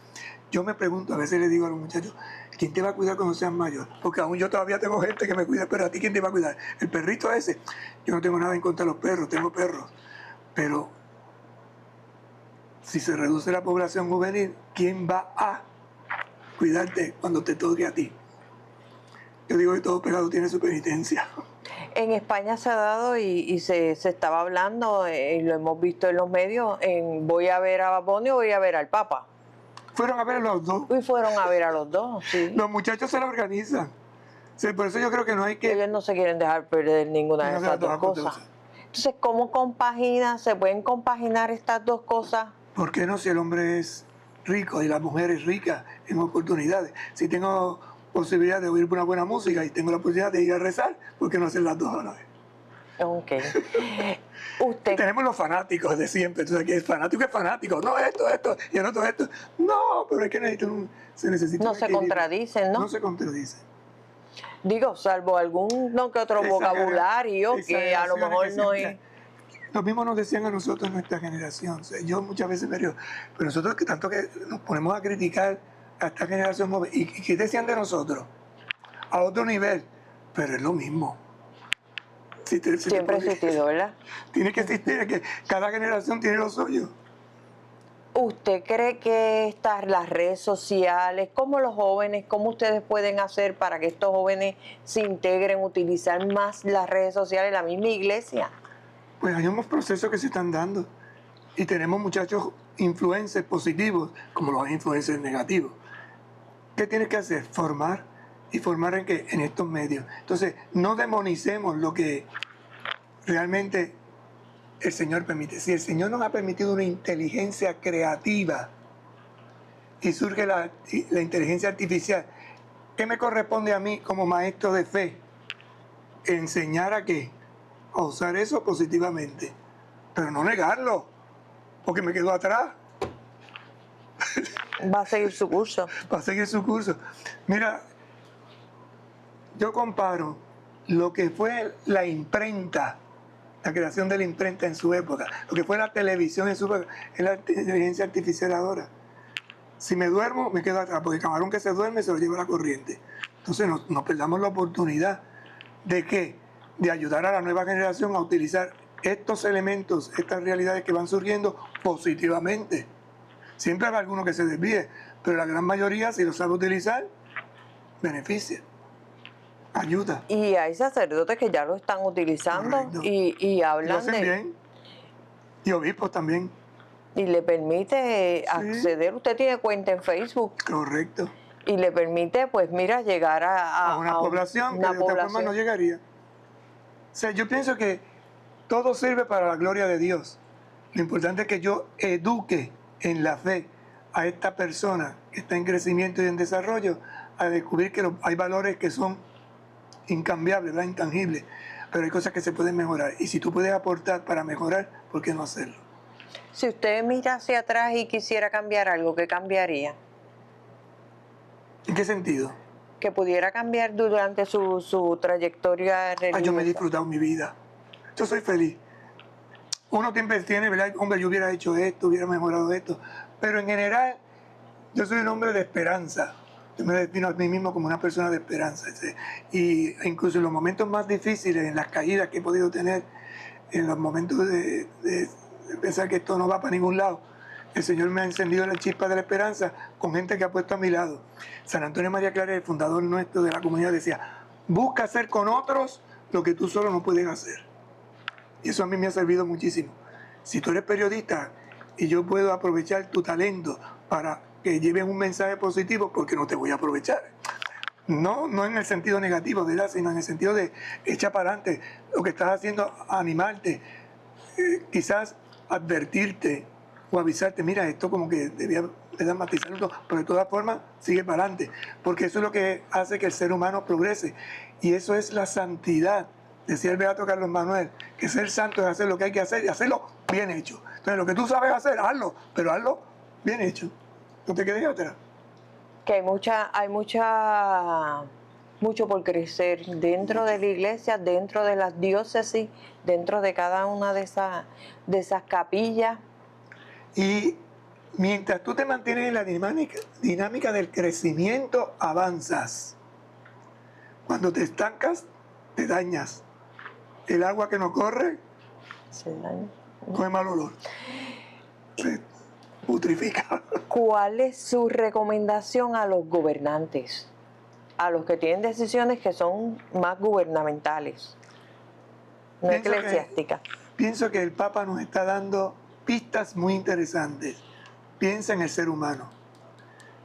Yo me pregunto, a veces le digo a los muchachos, ¿quién te va a cuidar cuando seas mayor? Porque aún yo todavía tengo gente que me cuida, pero a ti ¿quién te va a cuidar? El perrito ese. Yo no tengo nada en contra de los perros, tengo perros. Pero si se reduce la población juvenil, ¿quién va a cuidarte cuando te toque a ti? Yo digo que todo pecado tiene su penitencia.
En España se ha dado y se estaba hablando, y lo hemos visto en los medios, voy a ver a Bad Bunny o voy a ver al Papa.
Fueron a ver a los dos.
Y fueron a ver a los dos, sí.
Los muchachos se la organizan. Sí, por eso yo creo que no hay que...
Ellos no se quieren dejar perder ninguna de esas dos cosas. Entonces, ¿cómo se pueden compaginar estas dos cosas?
¿Por qué no si el hombre es rico y la mujer es rica en oportunidades? Si tengo posibilidad de oír una buena música y tengo la posibilidad de ir a rezar, ¿por qué no hacer las dos a la vez?
Ok. Usted...
Tenemos los fanáticos de siempre, entonces aquí es fanático, no esto, y el otro esto. No, pero es que se necesita
no
un
se
equilibrio.
contradicen, ¿no?
No se contradicen.
Digo, salvo algún que otro vocabulario que a lo mejor no es...
Lo mismo nos decían a nosotros en nuestra generación. O sea, yo muchas veces me río, pero nosotros que tanto que nos ponemos a criticar a esta generación joven, ¿y qué decían de nosotros? A otro nivel, pero es lo mismo.
Siempre ha existido, ¿verdad?
Tiene que existir, es que cada generación tiene lo suyo.
¿Usted cree que las redes sociales, cómo los jóvenes, cómo ustedes pueden hacer para que estos jóvenes se integren, utilizar más las redes sociales, la misma iglesia?
Pues hay unos procesos que se están dando y tenemos muchachos influencers positivos como los influencers negativos. ¿Qué tienes que hacer? Formar. ¿Y formar en qué? En estos medios. Entonces, no demonicemos lo que realmente el Señor permite. Si el Señor nos ha permitido una inteligencia creativa y surge la inteligencia artificial, ¿qué me corresponde a mí como maestro de fe? Enseñar a qué, a usar eso positivamente, pero no negarlo, porque me quedo atrás.
Va a seguir su curso.
Va a seguir su curso. Mira, yo comparo lo que fue la imprenta, la creación de la imprenta en su época, lo que fue la televisión en su época, es la inteligencia artificial ahora. Si me duermo, me quedo atrás, porque el camarón que se duerme se lo lleva la corriente. Entonces no perdamos la oportunidad de ¿qué? De ayudar a la nueva generación a utilizar estos elementos, estas realidades que van surgiendo positivamente. Siempre habrá alguno que se desvíe, pero la gran mayoría, si lo sabe utilizar, beneficia, ayuda.
Y hay sacerdotes que ya lo están utilizando y hablan
lo hacen bien. Y obispos también.
Y le permite acceder, usted tiene cuenta en Facebook.
Correcto.
Y le permite, pues mira, llegar
a una población que de otra forma no llegaría. O sea, yo pienso que todo sirve para la gloria de Dios. Lo importante es que yo eduque en la fe a esta persona que está en crecimiento y en desarrollo, a descubrir que hay valores que son incambiables, ¿verdad? Intangibles, pero hay cosas que se pueden mejorar. Y si tú puedes aportar para mejorar, ¿por qué no hacerlo?
Si usted mira hacia atrás y quisiera cambiar algo, ¿qué cambiaría?
¿En qué sentido?
Que pudiera cambiar durante su trayectoria religiosa.
Yo me he disfrutado mi vida. Yo soy feliz. Uno siempre tiene, ¿verdad? Hombre, yo hubiera hecho esto, hubiera mejorado esto. Pero en general, yo soy un hombre de esperanza. Yo me defino a mí mismo como una persona de esperanza. Y incluso en los momentos más difíciles, en las caídas que he podido tener, en los momentos de pensar que esto no va para ningún lado, el Señor me ha encendido la chispa de la esperanza con gente que ha puesto a mi lado. San Antonio María Clara, el fundador nuestro de la comunidad, decía, busca hacer con otros lo que tú solo no puedes hacer. Y eso a mí me ha servido muchísimo. Si tú eres periodista y yo puedo aprovechar tu talento para que lleves un mensaje positivo, ¿por qué no te voy a aprovechar? No en el sentido negativo, ¿verdad? Sino en el sentido de echar para adelante. Lo que estás haciendo, animarte, quizás advertirte o avisarte, mira, esto como que debía matizarlo, pero de todas formas sigue para adelante, porque eso es lo que hace que el ser humano progrese, y eso es la santidad. Decía el beato Carlos Manuel, que ser santo es hacer lo que hay que hacer y hacerlo bien hecho. Entonces lo que tú sabes hacer, hazlo, pero hazlo bien hecho, no te quedes atrás.
Que hay mucha mucho por crecer dentro de la iglesia, dentro de las diócesis, dentro de cada una de esas capillas.
Y mientras tú te mantienes en la dinámica del crecimiento, avanzas. Cuando te estancas, te dañas. El agua que no corre,
Se daña.
coge mal olor. Se putrifica.
¿Cuál es su recomendación a los gobernantes? A los que tienen decisiones que son más gubernamentales, no eclesiásticas.
Pienso que el Papa nos está dando pistas muy interesantes. Piensa en el ser humano.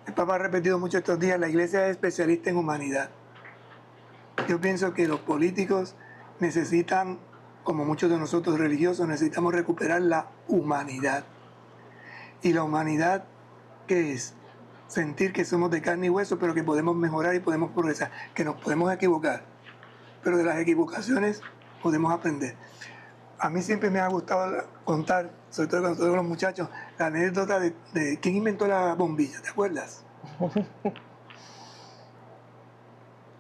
El Papa ha repetido mucho estos días, la Iglesia es especialista en humanidad. Yo pienso que los políticos necesitan, como muchos de nosotros religiosos, necesitamos recuperar la humanidad. Y la humanidad, ¿qué es? Sentir que somos de carne y hueso, pero que podemos mejorar y podemos progresar, que nos podemos equivocar, pero de las equivocaciones podemos aprender. A mí siempre me ha gustado contar, sobre todo con todos los muchachos, la anécdota de quién inventó la bombilla, ¿te acuerdas?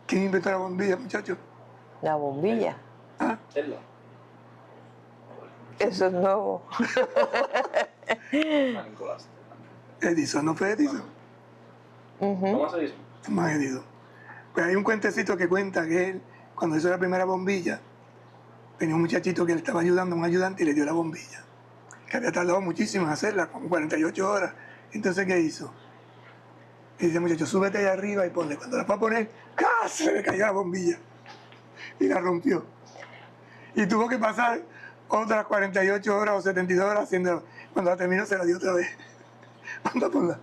¿Quién inventó la bombilla, muchachos?
La bombilla.
¿Ah?
Eso es nuevo.
Edison, ¿no fue Edison?
¿Cómo se dice?
Más Edison. Pues hay un cuentecito que cuenta que él, cuando hizo la primera bombilla, tenía un muchachito que le estaba ayudando, un ayudante, y le dio la bombilla. Que había tardado muchísimo en hacerla, como 48 horas. Entonces, ¿qué hizo? Y dice, muchacho, súbete allá arriba y ponle. Cuando la fue a poner, ¡ca! Se le cayó la bombilla. Y la rompió. Y tuvo que pasar otras 48 horas o 72 horas haciéndolo. Cuando la terminó, se la dio otra vez. Ponla.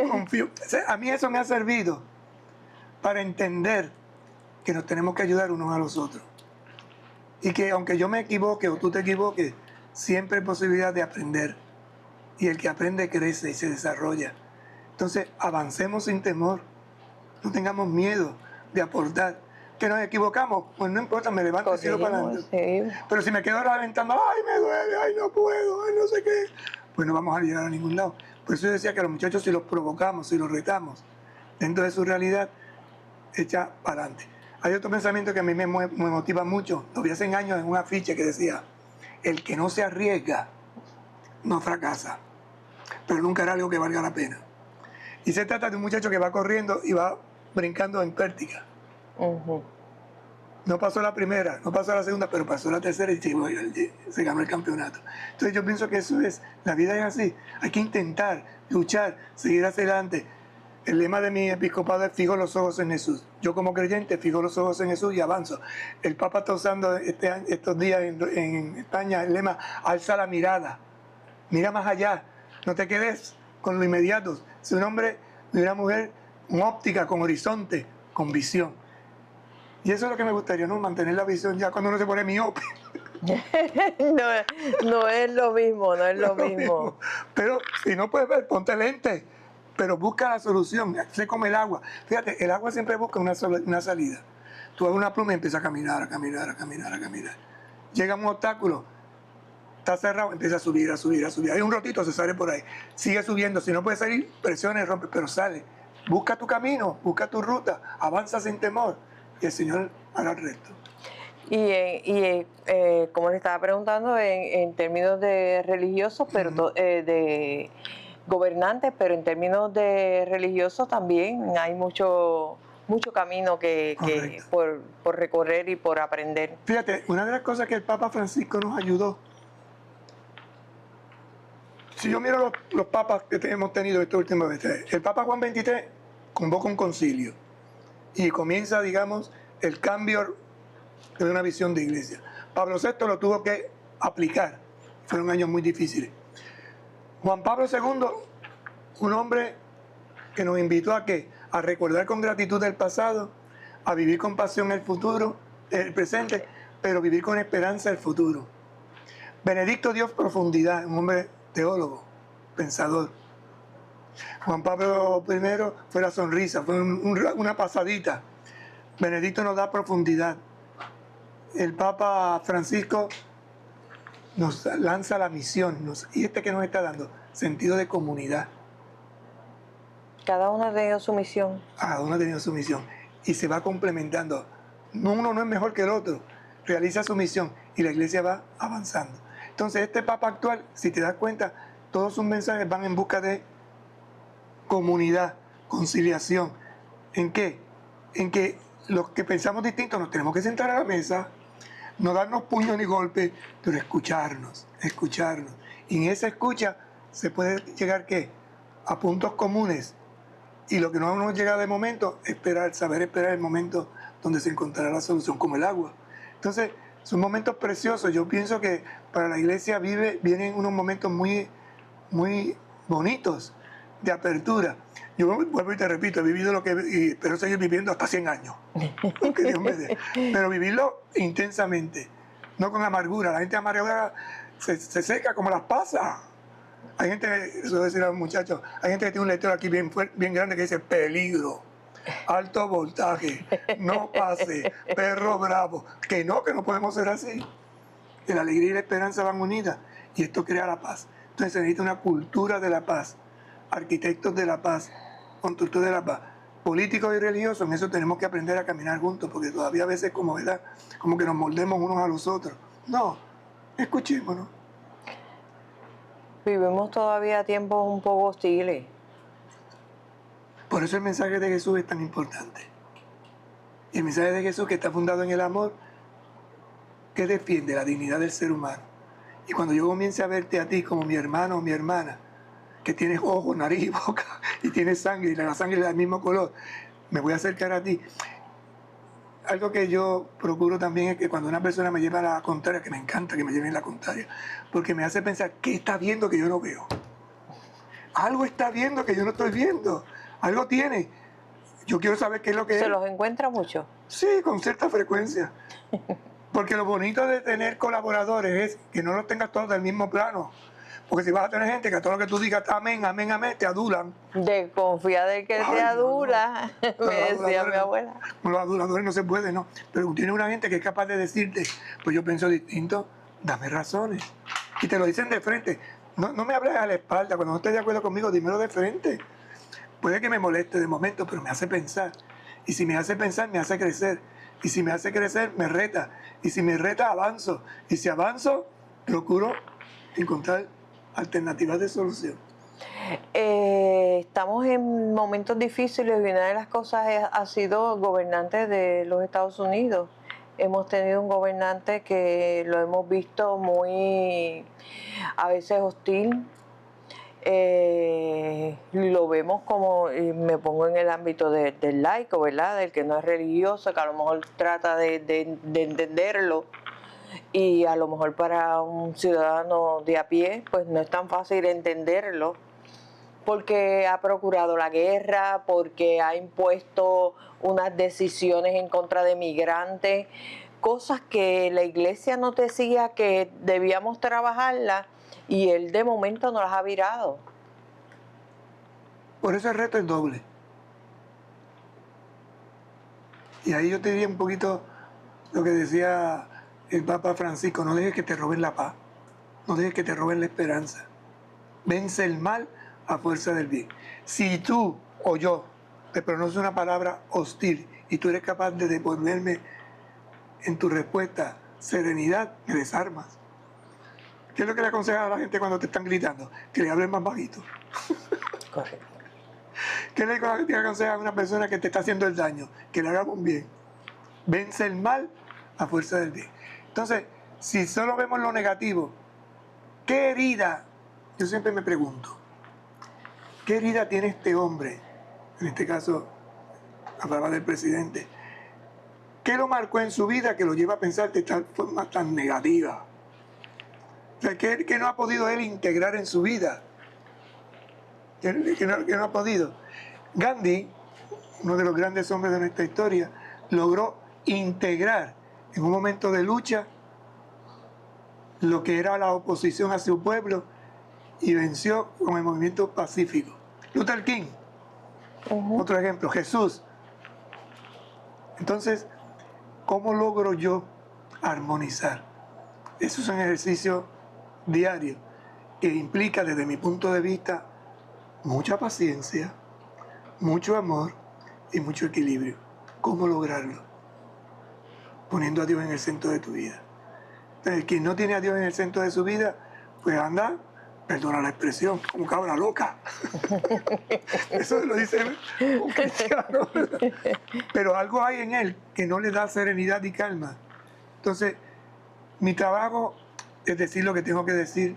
Confío. O sea, a mí eso me ha servido para entender que nos tenemos que ayudar unos a los otros. Y que aunque yo me equivoque o tú te equivoques, siempre hay posibilidad de aprender. Y el que aprende crece y se desarrolla. Entonces, avancemos sin temor. No tengamos miedo de aportar. Que nos equivocamos, pues no importa, me levanto y sigo para adelante.
Sí.
Pero si me quedo reventando, ay, me duele, ay, no puedo, ay, no sé qué, pues no vamos a llegar a ningún lado. Por eso yo decía que a los muchachos, si los provocamos, si los retamos, dentro de su realidad, echa para adelante. Hay otro pensamiento que a mí me motiva mucho. Lo vi hace años en un afiche que decía, el que no se arriesga, no fracasa, pero nunca hará algo que valga la pena. Y se trata de un muchacho que va corriendo y va brincando en pértiga. No pasó la primera, no pasó la segunda, pero pasó la tercera y se ganó el campeonato. Entonces yo pienso que eso es, la vida es así. Hay que intentar, luchar, seguir hacia adelante. El lema de mi episcopado es fijo los ojos en Jesús. Yo como creyente fijo los ojos en Jesús y avanzo. El Papa está usando estos días en España el lema alza la mirada. Mira más allá, no te quedes con lo inmediato. Si un hombre y una mujer con óptica, con horizonte, con visión. Y eso es lo que me gustaría, ¿no? Mantener la visión ya cuando uno se pone miope.
No es lo mismo, no es lo mismo.
Pero si no puedes ver, ponte lente. Pero busca la solución, sé como el agua. Fíjate, el agua siempre busca una salida. Tú haces una pluma y empiezas a caminar, a caminar, a caminar, a caminar. Llega un obstáculo, está cerrado, empieza a subir, a subir, a subir. Hay un rotito, se sale por ahí. Sigue subiendo, si no puede salir, presiona y rompe, pero sale. Busca tu camino, busca tu ruta, avanza sin temor y el Señor hará el resto.
Como le estaba preguntando, en términos de religiosos, pero de gobernantes, pero en términos de religiosos también hay mucho camino que por recorrer y por aprender.
Fíjate, una de las cosas que el Papa Francisco nos ayudó, si yo miro los papas que hemos tenido esta última vez, el Papa Juan XXIII convoca un concilio y comienza, digamos, el cambio de una visión de iglesia. Pablo VI lo tuvo que aplicar, fueron años muy difíciles. Juan Pablo II, un hombre que nos invitó a ¿qué? A recordar con gratitud el pasado, a vivir con pasión el futuro, el presente, pero vivir con esperanza el futuro. Benedicto dio profundidad, un hombre teólogo, pensador. Juan Pablo I fue la sonrisa, fue una pasadita. Benedicto nos da profundidad. El Papa Francisco nos lanza la misión, y que nos está dando sentido de comunidad.
Cada uno ha tenido su misión.
Cada uno ha tenido su misión. y se va complementando. Uno no es mejor que el otro, realiza su misión y la iglesia va avanzando. Entonces este Papa actual, si te das cuenta, todos sus mensajes van en busca de comunidad, conciliación. ¿En qué? En que los que pensamos distintos nos tenemos que sentar a la mesa, no darnos puños ni golpes, pero escucharnos. Y en esa escucha se puede llegar, ¿qué? A puntos comunes. Y lo que no nos llega de momento, saber esperar el momento donde se encontrará la solución, como el agua. Entonces, son momentos preciosos. Yo pienso que para la iglesia vienen unos momentos muy, muy bonitos de apertura. Yo vuelvo y te repito, he vivido lo que y espero seguir viviendo hasta 100 años. Que Dios me dé. Pero vivirlo intensamente, no con amargura. La gente amargura se seca como las pasas. Hay gente, eso debe decir a los muchachos, hay gente que tiene un letrero aquí bien grande que dice peligro, alto voltaje, no pase, perro bravo. Que no podemos ser así. Que la alegría y la esperanza van unidas y esto crea la paz. Entonces se necesita una cultura de la paz, arquitectos de la paz, constructores de la paz, políticos y religiosos. En eso tenemos que aprender a caminar juntos, porque todavía a veces como que nos moldemos unos a los otros. No, escuchémonos.
Vivimos todavía tiempos un poco hostiles.
Por eso el mensaje de Jesús es tan importante. Y el mensaje de Jesús, que está fundado en el amor, que defiende la dignidad del ser humano. Y cuando yo comience a verte a ti como mi hermano o mi hermana, que tienes ojos, nariz y boca, y tienes sangre, y la sangre es del mismo color, me voy a acercar a ti. Algo que yo procuro también es que cuando una persona me lleva a la contraria, que me encanta que me lleven la contraria, porque me hace pensar, ¿qué está viendo que yo no veo? Algo está viendo que yo no estoy viendo. Algo tiene. Yo quiero saber qué es lo que es.
¿Se los encuentra mucho?
Sí, con cierta frecuencia. Porque lo bonito de tener colaboradores es que no los tengas todos del mismo plano. Porque si vas a tener gente que a todo lo que tú digas, amén, amén, amén, te adulan.
Desconfía del que te adula,
no.
me decía mi abuela.
Con los aduladores no se puede, ¿no? Pero tienes una gente que es capaz de decirte, pues yo pienso distinto, dame razones. Y te lo dicen de frente. No me hables a la espalda, cuando no estés de acuerdo conmigo, dímelo de frente. Puede que me moleste de momento, pero me hace pensar. Y si me hace pensar, me hace crecer. Y si me hace crecer, me reta. Y si me reta, avanzo. Y si avanzo, procuro encontrar alternativas de solución.
Estamos en momentos difíciles y una de las cosas ha sido gobernantes de los Estados Unidos. Hemos tenido un gobernante que lo hemos visto muy, a veces hostil. Lo vemos como, me pongo en el ámbito del laico, ¿verdad? Del que no es religioso, que a lo mejor trata de entenderlo. Y a lo mejor para un ciudadano de a pie, pues no es tan fácil entenderlo, porque ha procurado la guerra, porque ha impuesto unas decisiones en contra de migrantes, cosas que la iglesia nos decía que debíamos trabajarlas y él de momento nos las ha virado.
Por eso el reto es doble. Y ahí yo te diría un poquito lo que decía el Papa Francisco: no dejes que te roben la paz, no dejes que te roben la esperanza. Vence el mal a fuerza del bien. Si tú o yo te pronuncio una palabra hostil y tú eres capaz de devolverme en tu respuesta serenidad, me desarmas. ¿Qué es lo que le aconsejas a la gente cuando te están gritando? Que le hablen más bajito.
Correcto.
¿Qué le aconsejas a una persona que te está haciendo el daño? Que le haga un bien. Vence el mal a fuerza del bien. Entonces, si solo vemos lo negativo, ¿qué herida? Yo siempre me pregunto, ¿qué herida tiene este hombre? En este caso, hablaba del presidente. ¿Qué lo marcó en su vida que lo lleva a pensar de tal forma tan negativa? O sea, ¿qué no ha podido él integrar en su vida? ¿Qué no ha podido? Gandhi, uno de los grandes hombres de nuestra historia, logró integrar en un momento de lucha lo que era la oposición a su pueblo y venció con el movimiento pacífico. Luther King, otro ejemplo. Jesús. Entonces, ¿cómo logro yo armonizar? Eso es un ejercicio diario que implica, desde mi punto de vista, mucha paciencia, mucho amor y mucho equilibrio. ¿Cómo lograrlo? Poniendo a Dios en el centro de tu vida. Entonces, quien no tiene a Dios en el centro de su vida, pues anda, perdona la expresión, como cabra loca. Eso lo dice un cristiano, ¿verdad? Pero algo hay en él que no le da serenidad y calma. Entonces, mi trabajo es decir lo que tengo que decir,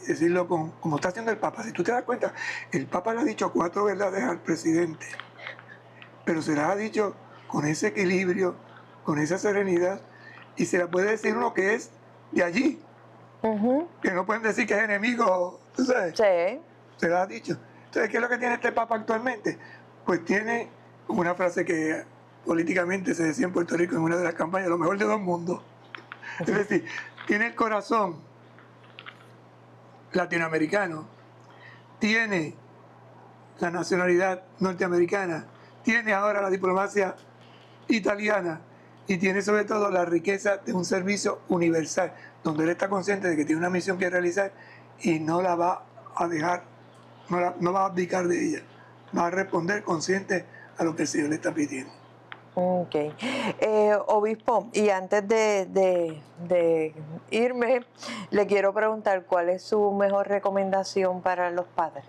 decirlo como está haciendo el Papa. Si tú te das cuenta, el Papa le ha dicho 4 verdades al presidente, pero se las ha dicho con ese equilibrio, con esa serenidad, y se la puede decir uno que es de allí, que no pueden decir que es enemigo, ¿tú sabes?
Sí.
Se las ha dicho. Entonces, ¿qué es lo que tiene este Papa actualmente? Pues tiene una frase que políticamente se decía en Puerto Rico en una de las campañas, lo mejor de 2 mundos. Es decir, tiene el corazón latinoamericano, tiene la nacionalidad norteamericana, tiene ahora la diplomacia italiana y tiene sobre todo la riqueza de un servicio universal, donde él está consciente de que tiene una misión que realizar y no la va a dejar, no va a abdicar de ella, va a responder consciente a lo que el Señor le está pidiendo.
Ok. Obispo, y antes de irme, le quiero preguntar cuál es su mejor recomendación para los padres.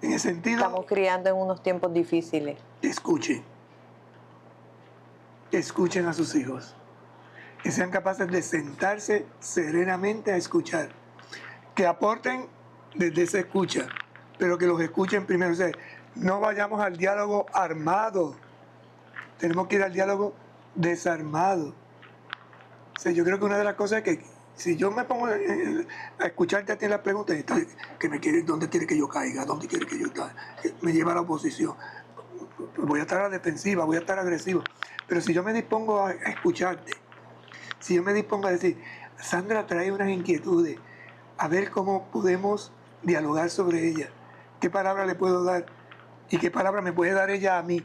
En ese sentido,
Estamos criando en unos tiempos difíciles.
escuchen a sus hijos, que sean capaces de sentarse serenamente a escuchar, que aporten desde esa escucha, pero que los escuchen primero. O sea, no vayamos al diálogo armado, tenemos que ir al diálogo desarmado. O sea, yo creo que una de las cosas es que si yo me pongo a escucharte a ti en las preguntas, ¿dónde quiere que yo caiga? ¿Dónde quiere que yo caiga? Me lleva a la oposición. Voy a estar a la defensiva, voy a estar agresivo. Pero si yo me dispongo a escucharte, si yo me dispongo a decir, Sandra trae unas inquietudes, a ver cómo podemos dialogar sobre ellas, qué palabra le puedo dar y qué palabra me puede dar ella a mí.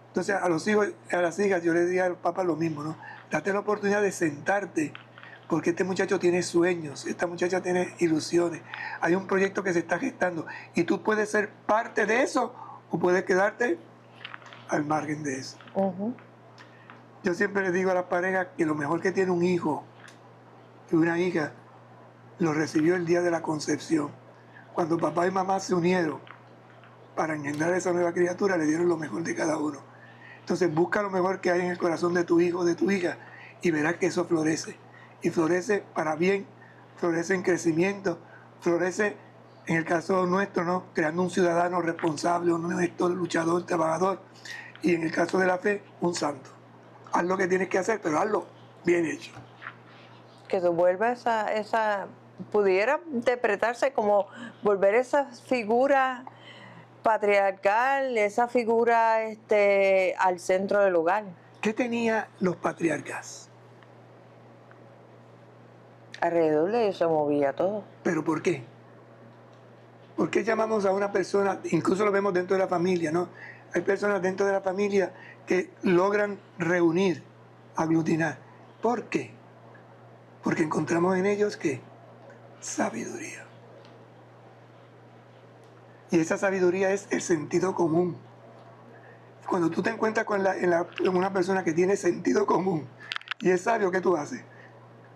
Entonces a los hijos, a las hijas, yo le diría al Papa lo mismo, ¿no? Date la oportunidad de sentarte, porque este muchacho tiene sueños, esta muchacha tiene ilusiones, hay un proyecto que se está gestando y tú puedes ser parte de eso o puedes quedarte al margen de eso. Yo siempre les digo a las parejas que lo mejor que tiene un hijo y una hija lo recibió el día de la concepción. Cuando papá y mamá se unieron para engendrar esa nueva criatura, le dieron lo mejor de cada uno. Entonces busca lo mejor que hay en el corazón de tu hijo o de tu hija y verás que eso florece. Y florece para bien, florece en crecimiento, florece, en el caso nuestro, ¿no?, creando un ciudadano responsable, un honesto, luchador, trabajador. Y en el caso de la fe, un santo. Haz lo que tienes que hacer, pero hazlo bien hecho.
Que se vuelva esa pudiera interpretarse como volver esa figura patriarcal, esa figura al centro del hogar.
¿Qué tenían los patriarcas?
Alrededor de eso se movía todo.
¿Pero por qué? ¿Por qué llamamos a una persona, incluso lo vemos dentro de la familia, ¿no? Hay personas dentro de la familia que logran reunir, aglutinar. ¿Por qué? Porque encontramos en ellos, ¿qué? Sabiduría. Y esa sabiduría es el sentido común. Cuando tú te encuentras con una persona que tiene sentido común y es sabio, ¿qué tú haces?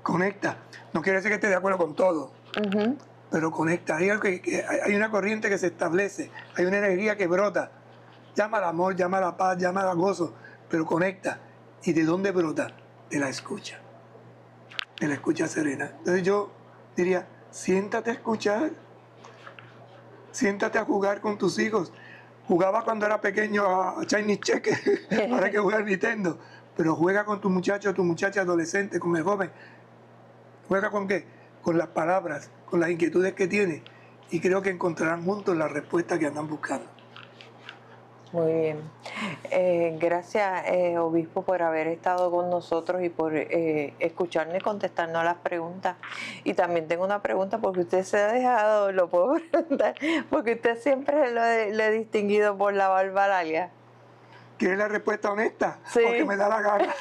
Conecta. No quiere decir que estés de acuerdo con todo, pero conecta. Hay una corriente que se establece, hay una energía que brota. Llama al amor, llama a la paz, llama al gozo, pero conecta. ¿Y de dónde brota? De la escucha. De la escucha serena. Entonces yo diría, siéntate a escuchar. Siéntate a jugar con tus hijos. Jugaba cuando era pequeño a Chinese Checker, ahora hay que jugar Nintendo. Pero juega con tu muchacho, tu muchacha adolescente, con el joven. ¿Juega con qué? Con las palabras, con las inquietudes que tiene. Y creo que encontrarán juntos la respuesta que andan buscando.
Muy bien. Gracias, obispo, por haber estado con nosotros y por escucharnos y contestarnos las preguntas. Y también tengo una pregunta, porque usted se ha dejado, lo puedo preguntar, porque usted siempre lo he distinguido por la barba larga.
¿Quieres la respuesta honesta?
Sí.
Porque me da la gana.